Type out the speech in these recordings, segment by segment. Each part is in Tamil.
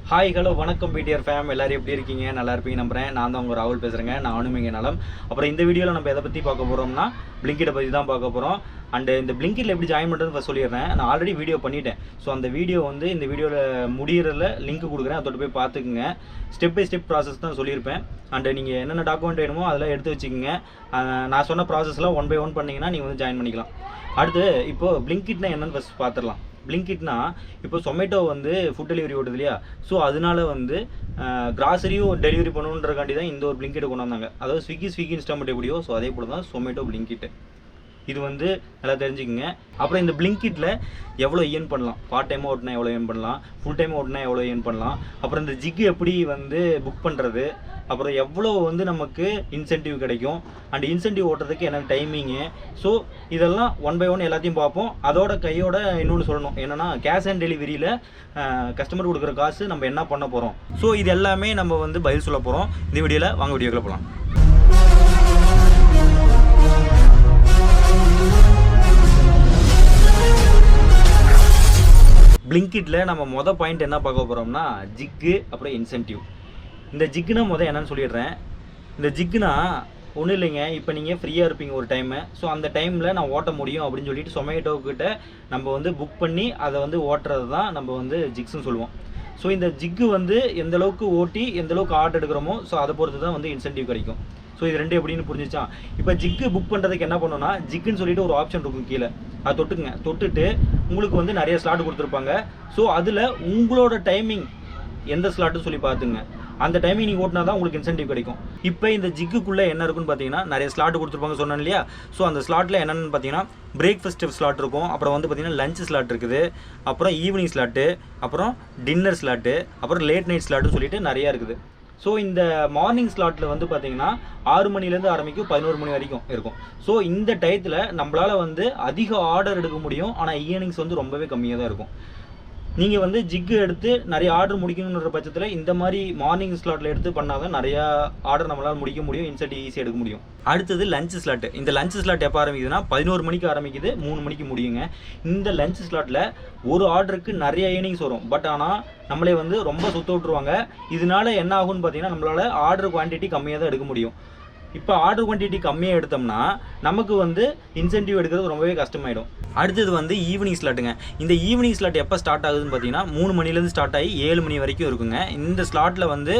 ஹாய் ஹலோ வணக்கம் பிடிஆர் ஃபேம் எல்லாரும் எப்படி இருக்கீங்க? நல்லா இருப்பீங்க நம்புறேன். நான் தான் உங்கள் ராகுல் பேசுகிறேங்க. நானும் இங்கே நலம். அப்புறம் இந்த வீடியோவில் நம்ம எதை பற்றி பார்க்க போகிறோம்னா பிளிங்கிட்டை பற்றி தான் பார்க்க போகிறோம். அண்டு இந்த பிளிங்கிட்டில் எப்படி ஜாயின் பண்ணுறது சொல்லிடுறேன். நான் ஆல்ரெடி வீடியோ பண்ணிட்டேன். ஸோ அந்த வீடியோ வந்து இந்த வீடியோவில் முடிகிறதில் லிங்க் கொடுக்குறேன், அதோட போய் பார்த்துக்குங்க. ஸ்டெப் பை ஸ்டெப் ப்ராசஸ் தான் சொல்லியிருப்பேன். அண்டு நீங்கள் என்னென்ன டாக்குமெண்ட் வேணுமோ அதெல்லாம் எடுத்து வச்சுக்கோங்க. நான் சொன்ன ப்ராசஸ்லாம் ஒன் பை ஒன் பண்ணிங்கன்னா நீங்கள் வந்து ஜாயின் பண்ணிக்கலாம். அடுத்து இப்போது பிளிங்கிட்னா என்னென்னு ஃபஸ்ட் பார்த்துடலாம். பிளிங்கிட்னா இப்போ சொமேட்டோ வந்து ஃபுட் டெலிவரி ஓடுது இல்லையா? ஸோ அதனால வந்து கிராசரியும் டெலிவரி பண்ணணுன்றக்காண்டி தான் இந்த ஒரு பிளிங்கிட்டை கொண்டு வந்தாங்க. அதாவது ஸ்விக்கி இன்ஸ்டாமெண்ட் எப்படியோ ஸோ அதே போல் தான் சொமேட்டோ பிளிங்கிட்டு. இது வந்து நல்லா தெரிஞ்சுக்கங்க. அப்புறம் இந்த பிளிங்கிட்டில் எவ்வளோ ஏர்ன் பண்ணலாம், பார்ட் டைமாக ஓட்டினா எவ்வளோ ஏர்ன் பண்ணலாம், ஃபுல் டைமாக ஓட்டினா எவ்வளோ ஏர்ன் பண்ணலாம், அப்புறம் இந்த ஜிக்கு எப்படி வந்து புக் பண்ணுறது, அப்புறம் எவ்வளோ வந்து நமக்கு இன்சென்டிவ் கிடைக்கும், அண்ட் இன்சென்டிவ் ஓட்டுறதுக்கு என்ன டைமிங்கு. ஸோ இதெல்லாம் ஒன் பை ஒன் எல்லாத்தையும் பார்ப்போம். அதோட கையோட இன்னொன்று சொல்லணும் என்னென்னா, கேஷ் ஆன் டெலிவரியில் கஸ்டமர் கொடுக்குற காசு நம்ம என்ன பண்ண போகிறோம். ஸோ இது எல்லாமே நம்ம வந்து பதில் சொல்ல போகிறோம் இந்த வீடியோவில். வாங்க வீடியோக்குள்ள போகலாம். பிளிங்கிட்டில் நம்ம மொதல் பாயிண்ட் என்ன பார்க்க போகிறோம்னா ஜிக்கு, அப்புறம் இன்சென்டிவ். இந்த ஜிக்குனா என்னென்னு சொல்லிடுறேன். இந்த ஜிக்குனா ஒன்றும் இல்லைங்க. இப்போ நீங்கள் ஃப்ரீயாக இருப்பீங்க ஒரு டைமு. ஸோ அந்த டைமில் நான் ஓட்ட முடியும் அப்படின்னு சொல்லிட்டு சொமேட்டோக்கிட்ட நம்ம வந்து புக் பண்ணி அதை வந்து ஓட்டுறது தான் நம்ம வந்து ஜிக்ஸ்ன்னு சொல்லுவோம். ஸோ இந்த ஜிக்கு வந்து எந்தளவுக்கு ஓட்டி எந்தளவுக்கு ஆர்டர் எடுக்கிறோமோ ஸோ அதை பொறுத்து தான் வந்து இன்சென்டிவ் கிடைக்கும். ஸோ இது ரெண்டு எப்படின்னு புரிஞ்சிச்சா? இப்போ ஜிக்கு புக் பண்ணுறதுக்கு என்ன பண்ணணும்னா, ஜிக்குன்னு சொல்லிட்டு ஒரு ஆப்ஷன் இருக்கும் கீழே, அதை தொட்டுக்குங்க. தொட்டுட்டு உங்களுக்கு வந்து நிறைய ஸ்லாட் கொடுத்துருப்பாங்க. ஸோ அதில் உங்களோட டைமிங் எந்த ஸ்லாட்டுன்னு சொல்லி பார்த்துங்க. அந்த டைமிங் நீங்கள் ஓட்டினா தான் உங்களுக்கு இன்சென்டிவ் கிடைக்கும். இப்போ இந்த ஜிக்குக்குள்ளே என்ன இருக்குன்னு பார்த்தீங்கன்னா, நிறைய ஸ்லாட் கொடுத்துருப்பாங்க சொன்னேன் இல்லையா? ஸோ அந்த ஸ்லாட்டில் என்னென்னு பார்த்தீங்கன்னா, பிரேக்ஃபாஸ்ட் ஸ்லாட் இருக்கும், அப்புறம் வந்து பார்த்தீங்கன்னா லஞ்ச் ஸ்லாட் இருக்குது, அப்புறம் ஈவினிங் ஸ்லாட்டு, அப்புறம் டின்னர் ஸ்லாட்டு, அப்புறம் லேட் நைட் ஸ்லாட்டுன்னு சொல்லிட்டு நிறையா இருக்குது. ஸோ இந்த மார்னிங் ஸ்லாட்டில் வந்து பார்த்தீங்கன்னா 6 மணிலேருந்து ஆரம்பிக்கும், 11 மணி வரைக்கும் இருக்கும். ஸோ இந்த டயத்தில் நம்மளால் வந்து அதிக ஆர்டர் எடுக்க முடியும். ஆனால் இயர்னிங்ஸ் வந்து ரொம்பவே கம்மியாக தான் இருக்கும். நீங்கள் வந்து ஜிக்கு எடுத்து நிறைய ஆர்டர் முடிக்கணுன்ற பட்சத்தில் இந்த மாதிரி மார்னிங் ஸ்லாட்டில் எடுத்து பண்ணால் தான் நிறையா ஆர்டர் நம்மளால் முடிக்க முடியும், இன்சென்டிவ் ஈஸியாக எடுக்க முடியும். அடுத்தது லஞ்ச் ஸ்லாட்டு. இந்த லஞ்ச் ஸ்லாட் எப்போ ஆரம்பிக்குதுன்னா 11 மணிக்கு ஆரம்பிக்குது, 3 மணிக்கு முடியுங்க. இந்த லஞ்ச் ஸ்லாட்டில் ஒரு ஆர்டருக்கு நிறைய ஏர்னிங்ஸ் வரும். பட் ஆனால் நம்மளே வந்து ரொம்ப சுத்த விட்டுருவாங்க. இதனால என்ன ஆகும்னு பார்த்தீங்கன்னா, நம்மளால் ஆர்டர் குவான்டிட்டி கம்மியாக தான் எடுக்க முடியும். இப்போ ஆர்டர் குவான்டிட்டி கம்மியாக எடுத்தோம்னா நமக்கு வந்து இன்சென்டிவ் எடுக்கிறது ரொம்பவே கஷ்டமாயிடும். அடுத்தது வந்து ஈவினிங் ஸ்லாட்டுங்க. இந்த ஈவினிங் ஸ்லாட் எப்போ ஸ்டார்ட் ஆகுதுன்னு பார்த்தீங்கன்னா 3 மணிலேருந்து ஸ்டார்ட் ஆகி 7 மணி வரைக்கும் இருக்குங்க. இந்த ஸ்லாட்டில் வந்து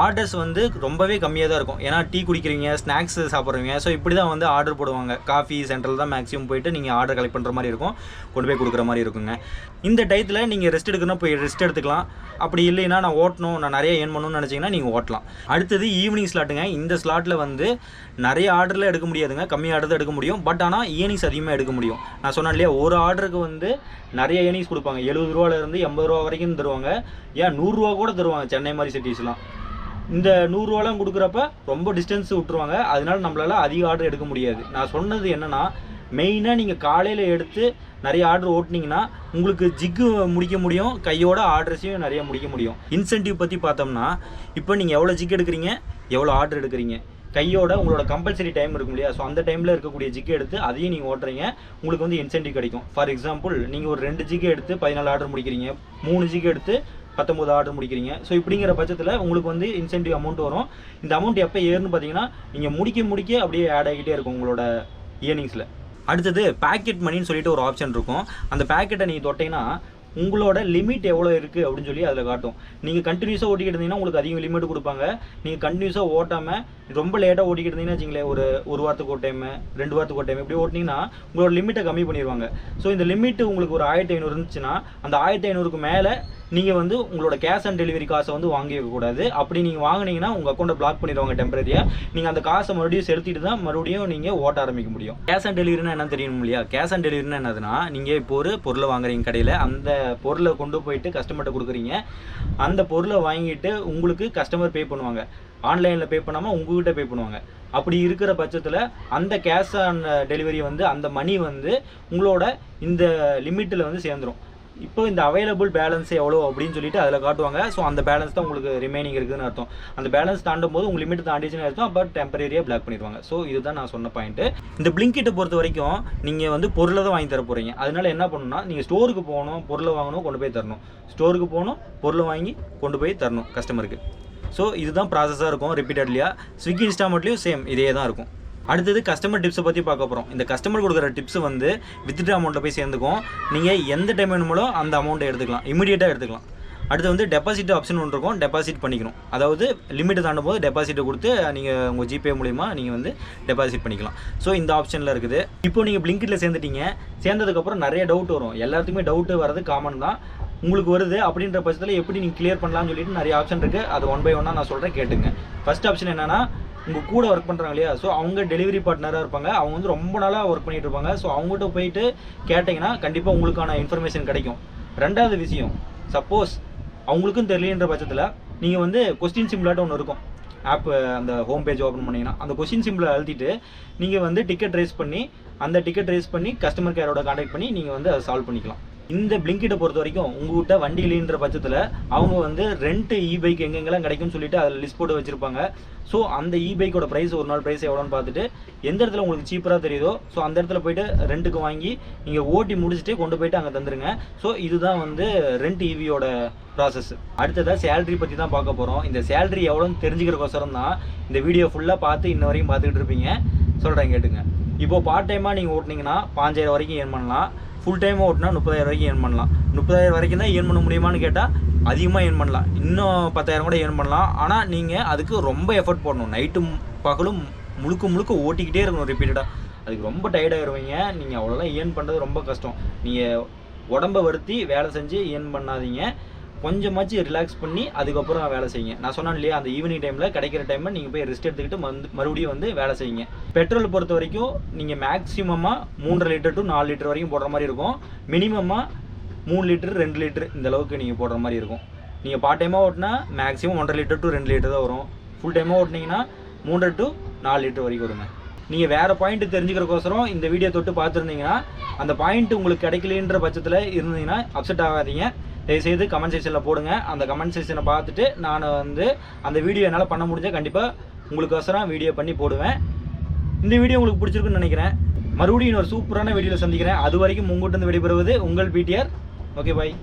ஆர்டர்ஸ் வந்து ரொம்பவே கம்மியாக தான் இருக்கும். ஏன்னா டீ குடிக்கிறீங்க, ஸ்நாக்ஸ் சாப்பிட்றீங்க, ஸோ இப்படி தான் வந்து ஆர்டர் போடுவாங்க. காஃபி சென்ட்ரல் தான் மேக்ஸிமம் போயிட்டு நீங்கள் ஆர்டர் கலெக்ட் பண்ணுற மாதிரி இருக்கும், கொண்டு போய் கொடுக்குற மாதிரி இருக்குங்க. இந்த டயத்தில் நீங்கள் ரெஸ்ட் எடுக்கணும், போய் ரெஸ்ட் எடுத்துக்கலாம். அப்படி இல்லைன்னா நான் ஓட்டணும், நான் நிறைய ஏர்ன் பண்ணணும்னு நினச்சிங்கன்னா நீங்கள் ஓட்டலாம். அடுத்தது ஈவினிங் ஸ்லாட்டுங்க. இந்த ஸ்லாட்டில் வந்து நிறைய ஆர்டரில் எடுக்க முடியாதுங்க, கம்மி ஆர்டர் தான் எடுக்க முடியும். பட் ஆனால் ஏர்னிங்ஸ் அதிகமாக எடுக்க முடியும். நான் சொன்னேன் இல்லையா, ஒரு ஆர்டருக்கு வந்து நிறைய ஏர்னிங்ஸ் கொடுப்பாங்க. 70 ரூபாலேருந்து 80 ரூபா வரைக்கும் தருவாங்க. ஏன் 100 ரூபா கூட தருவாங்க சென்னை மாதிரி சிட்டிஸ்லாம். இந்த 100 ரூபாலாம் கொடுக்குறப்ப ரொம்ப டிஸ்டன்ஸ் விட்டுருவாங்க. அதனால நம்மளால் அதிக ஆர்டர் எடுக்க முடியாது. நான் சொன்னது என்னென்னா, மெயினாக நீங்கள் காலையில் எடுத்து நிறைய ஆர்டர் ஓட்டினீங்கன்னா உங்களுக்கு ஜிக்கு முடிக்க முடியும், கையோட ஆர்டர்ஸையும் நிறைய முடிக்க முடியும். இன்சென்டிவ் பற்றி பார்த்தோம்னா, இப்போ நீங்கள் எவ்வளோ ஜிக்கு எடுக்கிறீங்க, எவ்வளோ ஆர்டர் எடுக்கிறீங்க, கையோட உங்களோட கம்பல்சரி டைம் இருக்கும் இல்லையா? ஸோ அந்த டைமில் இருக்கக்கூடிய ஜிக்கு எடுத்து அதையும் நீங்கள் ஓட்டுறீங்க, உங்களுக்கு வந்து இன்சென்டிவ் கிடைக்கும். ஃபார் எக்ஸாம்பிள், நீங்கள் ஒரு 2 ஜிக்கு எடுத்து 14 ஆர்டர் முடிக்கிறீங்க, 3 ஜிக்கு எடுத்து 19 ஆர்டர் முடிக்கிறீங்க. ஸோ இப்படிங்கிற பட்சத்தில் உங்களுக்கு வந்து இன்சென்டிவ் அமௌண்ட் வரும். இந்த அமௌண்ட் எப்போ ஏறுன்னு பார்த்தீங்கன்னா, நீங்கள் முடிக்க அப்படியே ஆட் ஆகிக்கிட்டே இருக்கும் உங்களோட இயர்னிங்ஸில். அடுத்தது பேக்கெட் மணின்னு சொல்லிட்டு ஒரு ஆப்ஷன் இருக்கும். அந்த பேக்கெட்டை நீங்கள் தொட்டிங்கன்னா உங்களோட லிமிட் எவ்வளோ இருக்குது அப்படின்னு சொல்லி அதில் காட்டும். நீங்கள் கண்டினியூஸாக ஓட்டிக்கிட்டு இருந்தீங்கன்னா உங்களுக்கு அதிகம் லிமிட் கொடுப்பாங்க. நீங்கள் கண்டினியூஸாக ஓட்டாமல் ரொம்ப லேட்டாக ஓட்டிக்கிட்டு இருந்தீங்கன்னா வச்சுங்களேன், ஒரு வாரத்துக்கு ஒரு டைமு, 2 வாரத்துக்கு ஒரு டைம் இப்படி ஓட்டினீங்கன்னா உங்களோட லிமிட்டை கம்மி பண்ணிடுவாங்க. ஸோ இந்த லிமிட் உங்களுக்கு ஒரு 1500 இருந்துச்சுன்னா அந்த 1500க்கு மேலே நீங்கள் வந்து உங்களோட கேஷ் ஆன் டெலிவரி காசை வந்து வாங்கிக்கக்கூடாது. அப்படி நீங்கள் வாங்கினீங்கன்னா உங்கள் அக்கௌண்ட்டை பிளாக் பண்ணிடுவாங்க டெம்பரரியாக. நீங்கள் அந்த காசை மறுபடியும் செலுத்திட்டு தான் மறுபடியும் நீங்கள் ஓட்ட ஆரம்பிக்க முடியும். கேஷ் ஆன் டெலிவரினா என்ன தெரியணும் இல்லையா? கேஷ் ஆன் டெலிவரினா என்னதுன்னா, நீங்கள் இப்போ ஒரு பொருளை வாங்குறீங்க கடையில், அந்த பொருளை கொண்டு போயிட்டு கஸ்டமர்கிட்ட கொடுக்குறீங்க. அந்த பொருளை வாங்கிட்டு உங்களுக்கு கஸ்டமர் பே பண்ணுவாங்க. ஆன்லைனில் பே பண்ணாமல் உங்கள்கிட்ட பே பண்ணுவாங்க. அப்படி இருக்கிற பட்சத்தில் அந்த கேஷ் ஆன் டெலிவரி வந்து அந்த மணி வந்து உங்களோட இந்த லிமிட்டில் வந்து சேர்ந்துடும். இப்போ இந்த அவைலபிள் பேலன்ஸ் எவ்வளோ அப்படின்னு சொல்லிட்டு அதில் காட்டுவாங்க. ஸோ அந்த பேலன்ஸ் தான் உங்களுக்கு ரிமைனிங் இருக்குதுன்னு அர்த்தம். அந்த பேலன்ஸ் தாண்டும் போது உங்கள் லிமிட் தாண்டிச்சுன்னு அர்த்தம். அப்போ டெம்பரரியாக பிளாக் பண்ணிடுவாங்க. ஸோ இதுதான் நான் சொன்ன பாயிண்ட்டு. இந்த Blinkit பொறுத்த வரைக்கும் நீங்கள் வந்து பொருளை தான் வாங்கி தர போகிறீங்க. அதனால என்ன பண்ணணும்னா நீங்கள் ஸ்டோருக்கு போகணும், பொருளை வாங்கணும், கொண்டு போய் தரணும். ஸ்டோருக்கு போகணும், பொருளை வாங்கி கொண்டு போய் தரணும் கஸ்டமருக்கு. ஸோ இதுதான் ப்ராசஸாக இருக்கும் ரிப்பீட்டட்லியாக. ஸ்விக்கி இன்ஸ்டாமார்ட்லேயும் சேம் இதே தான் இருக்கும். அடுத்தது கஸ்டமர் டிப்ஸை பற்றி பார்க்க போகிறோம். இந்த கஸ்டமர் கொடுக்குற டிப்ஸ் வந்து வித்ட்ரா அமௌண்ட்டை போய் சேர்ந்துக்கும். நீங்கள் எந்த டைம் வேணுமோ அந்த அமௌண்ட்டை எடுத்துக்கலாம், இமீடியட்டாக எடுத்துக்கலாம். அடுத்து வந்து டெபாசிட் ஆப்ஷன் ஒன்று இருக்கும், டெபாசிட் பண்ணிக்கணும். அதாவது லிமிட்டை தாண்டும் போது டெபாசிட்டை கொடுத்து நீங்கள் உங்கள் ஜிபே மூலிமா நீங்கள் வந்து டெபாசிட் பண்ணிக்கலாம். ஸோ இந்த ஆப்ஷனில் இருக்குது. இப்போ நீங்கள் Blinkitல சேர்ந்துட்டீங்க. சேர்ந்ததுக்கப்புறம் நிறைய டவுட் வரும். எல்லாத்துக்குமே டவுட்டு வர்றது காமன் தான். உங்களுக்கு வருது அப்படின்ற பட்சத்தில் எப்படி நீங்கள் கிளியர் பண்ணலாம்னு சொல்லிட்டு நிறைய ஆப்ஷன் இருக்குது. அது ஒன் பை ஒன்னாக நான் சொல்கிறேன், கேட்டுங்க. ஃபஸ்ட் ஆப்ஷன் என்னென்னா, உங்கள் கூட ஒர்க் பண்ணுறாங்க இல்லையா, ஸோ அவங்க டெலிவரி பார்ட்னராக இருப்பாங்க. அவங்க வந்து ரொம்ப நாளாக ஒர்க் பண்ணிகிட்டு இருப்பாங்க. ஸோ அவங்ககிட்ட போயிட்டு கேட்டிங்கன்னா கண்டிப்பாக உங்களுக்கான இன்ஃபர்மேஷன் கிடைக்கும். ரெண்டாவது விஷயம், சப்போஸ் அவங்களுக்கும் தெரியலன்ற பட்சத்தில் நீங்கள் வந்து கொஸ்டின் சிம்பிளாட்டு ஒன்று இருக்கும் ஆப், அந்த ஹோம் பேஜ் ஓப்பன் பண்ணிங்கன்னா அந்த கொஸ்டின் சிம்பிளை அழுத்திட்டு நீங்கள் வந்து டிக்கெட் ரைஸ் பண்ணி கஸ்டமர் கேரோட கான்டாக்ட் பண்ணி நீங்கள் வந்து அதை சால்வ் பண்ணிக்கலாம். இந்த Blinkitஐ பொறுத்த வரைக்கும் உங்கள்கிட்ட வண்டி இல்லைன்ற பட்சத்தில் அவங்க வந்து ரெண்ட் பைக் எங்கெங்கெல்லாம் கிடைக்கும்னு சொல்லிட்டு அதில் லிஸ்ட் போட்டு வச்சுருப்பாங்க. ஸோ அந்த பைக்கோட ப்ரைஸ் ஒரு நாள் ப்ரைஸ் எவ்வளோன்னு பார்த்துட்டு எந்த இடத்துல உங்களுக்கு சீப்பராக தெரியுதோ ஸோ அந்த இடத்துல போய்ட்டு ரெண்ட்டுக்கு வாங்கி நீங்கள் ஓட்டி முடிச்சுட்டு கொண்டு போய்ட்டு அங்கே தந்துடுங்க. ஸோ இதுதான் வந்து ரெண்ட் ஈவியோட ப்ராசஸ். அடுத்ததாக சேலரி பற்றி தான் பார்க்க போகிறோம். இந்த சேலரி எவ்வளோன்னு தெரிஞ்சுக்கிறக்கோசரம் தான் இந்த வீடியோ ஃபுல்லாக பார்த்து இன்ன வரைக்கும் பார்த்துக்கிட்டு இருப்பீங்க. சொல்கிறேன் கேட்டுங்க. இப்போது பார்ட் டைமாக நீங்கள் ஓட்டினீங்கன்னா 5000 வரைக்கும் ஏர்ன் பண்ணலாம். ஃபுல் டைம் ஓட்டினா 30,000 வரைக்கும் ஏர்ன் பண்ணலாம். 30,000 வரைக்கும் தான் ஏர்ன் பண்ண முடியுமான்னு கேட்டால் அதிகமாக ஏர்ன் பண்ணலாம். இன்னும் 10,000 கூட ஏர்ன் பண்ணலாம். ஆனால் நீங்கள் அதுக்கு ரொம்ப எஃபர்ட் போடணும். நைட்டும் பகலும் முழுக்க ஓட்டிக்கிட்டே இருக்கணும் ரிப்பீட்டடாக. அதுக்கு ரொம்ப டயர்டாகிடுவீங்க. நீங்கள் அவ்வளோதான் ஏர்ன் பண்ணுறது ரொம்ப கஷ்டம். நீங்கள் உடம்பை வருத்தி வேலை செஞ்சு ஏர்ன் பண்ணாதீங்க. கொஞ்சமாச்சு ரிலாக்ஸ் பண்ணி அதுக்கப்புறம் வேலை செய்யுங்க. நான் சொன்னேன் இல்லையா, அந்த ஈவினிங் டைமில் கிடைக்கிற டைமில் நீங்கள் போய் ரெஸ்ட் எடுத்துக்கிட்டு மறுபடியும் வந்து வேலை செய்யுங்க. பெட்ரோல் பொறுத்த வரைக்கும் நீங்கள் மேக்ஸிமமாக 3.5 லிட்டர் to 4 லிட்டர் வரைக்கும் போடுற மாதிரி இருக்கும். மினிமமாக 3 லிட்டர் 2 லிட்டர் இந்த அளவுக்கு நீங்கள் போடுற மாதிரி இருக்கும். நீங்கள் பார்ட் டைமாக ஓட்டினா மேக்ஸிமம் 1.5 லிட்டர் to 2 லிட்டர் தான் வரும். ஃபுல் டைமாக ஓட்டினீங்கன்னா 3 to 4 லிட்டர் வரைக்கும் வருங்க. நீங்கள் வேறு பாயிண்ட்டு தெரிஞ்சுக்கிறக்கோசரம் இந்த வீடியோ தொட்டு பார்த்துருந்தீங்கன்னா அந்த பாயிண்ட் உங்களுக்கு கிடைக்கலன்ற பட்சத்தில் இருந்தீங்கன்னா அப்செட் ஆகாதீங்க. தயவுசெய்து கமெண்ட் செக்ஷனில் போடுங்க. அந்த கமெண்ட் செக்ஷனை பார்த்துட்டு நான் வந்து அந்த வீடியோ என்னால் பண்ண முடிஞ்சால் கண்டிப்பாக உங்களுக்கோசரம் வீடியோ பண்ணி போடுவேன். இந்த வீடியோ உங்களுக்கு பிடிச்சிருக்குன்னு நினைக்கிறேன். மறுபடியும் இன்னொரு சூப்பரான வீடியோவில் சந்திக்கிறேன். அது வரைக்கும் உங்கள்கிட்ட விடைபெறுவது உங்கள் பிடிஆர். ஓகே, பாய்.